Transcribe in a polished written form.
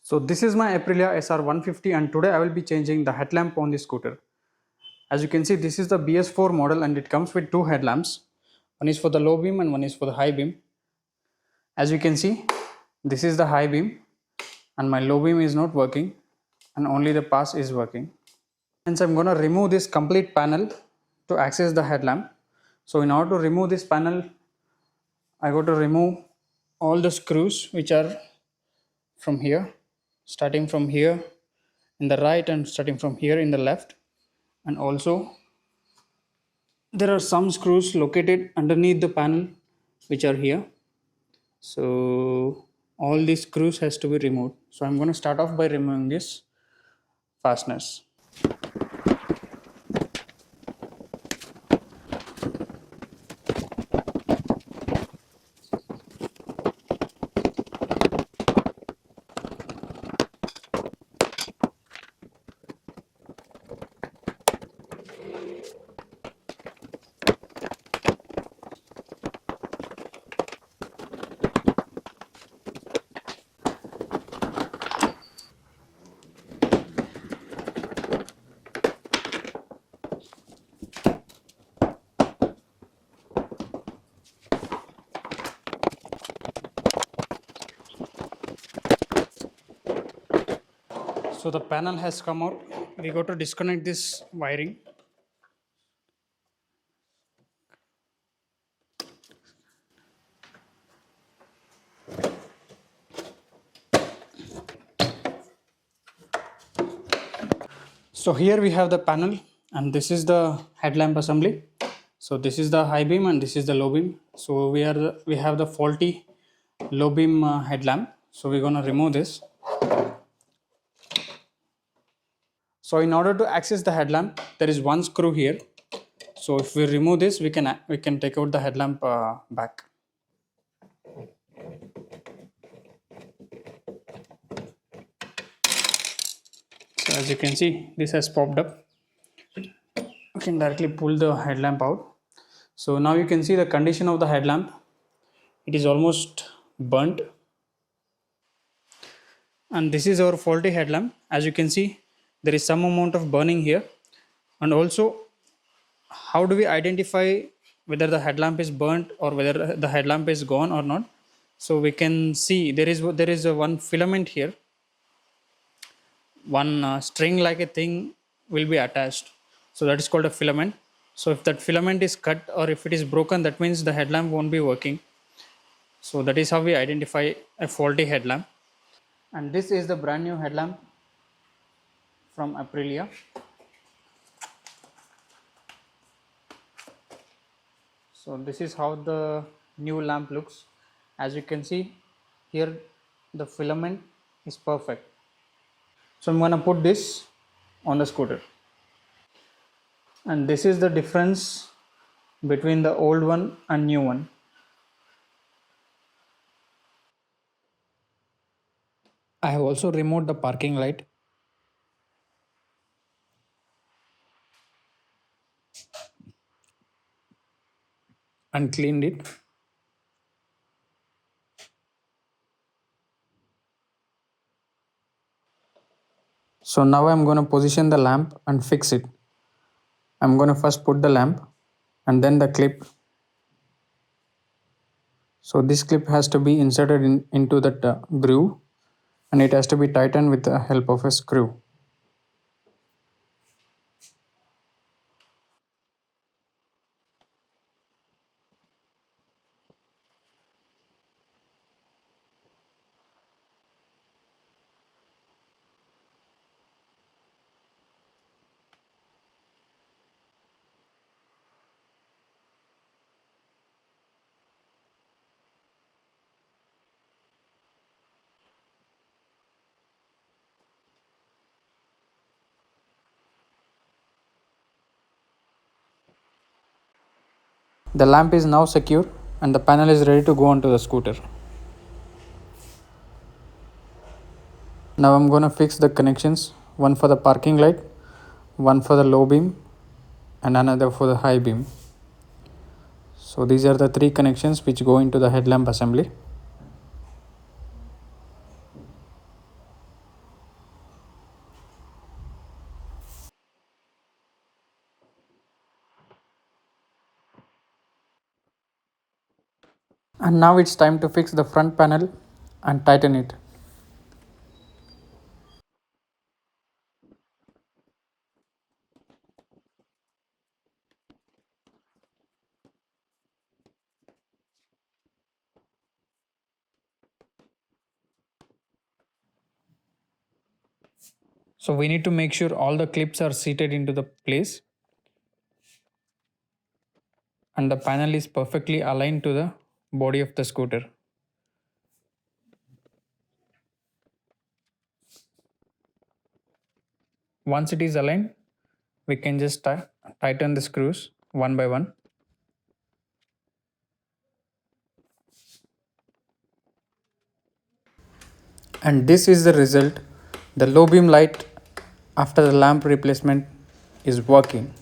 So this is my Aprilia SR150 and today I will be changing the headlamp on this scooter. As you can see, this is the BS4 model and it comes with two headlamps. One is for the low beam and one is for the high beam. As you can see, this is the high beam and my low beam is not working and only the pass is working. Hence I'm going to remove this complete panel to access the headlamp. So in order to remove this panel, I got to remove all the screws which are from here, starting from here in the right and starting from here in the left, and also there are some screws located underneath the panel which are here. So all these screws has to be removed. So I'm going to start off by removing this fasteners. So the panel has come out. We got to disconnect this wiring. So here we have the panel and this is the headlamp assembly. So this is the high beam and this is the low beam. So we have the faulty low beam headlamp. So we're going to remove this. So in order to access the headlamp, there is one screw here. So if we remove this, we can take out the headlamp back. So as you can see, this has popped up. You can directly pull the headlamp out. So now you can see the condition of the headlamp. It is almost burnt. And this is our faulty headlamp. As you can see, there is some amount of burning here. And also, how do we identify whether the headlamp is burnt or whether the headlamp is gone or not? So we can see there is one filament here. One string like a thing will be attached. So that is called a filament. So if that filament is cut or if it is broken, that means the headlamp won't be working. So that is how we identify a faulty headlamp. And this is the brand new headlamp from Aprilia. So this is how the new lamp looks. As you can see here, the filament is perfect. So I'm going to put this on the scooter. And this is the difference between the old one and new one. I have also removed the parking light. And cleaned it. So now I'm going to position the lamp and fix it. I'm going to first put the lamp and then the clip. So this clip has to be inserted into that groove and it has to be tightened with the help of a screw. The lamp is now secure and the panel is ready to go onto the scooter. Now I'm going to fix the connections, one for the parking light, one for the low beam and another for the high beam. So these are the three connections which go into the headlamp assembly. And now it's time to fix the front panel and tighten it. So we need to make sure all the clips are seated into the place and the panel is perfectly aligned to the body of the scooter. Once it is aligned, we can just tighten the screws one by one. And this is the result. The low beam light after the lamp replacement is working.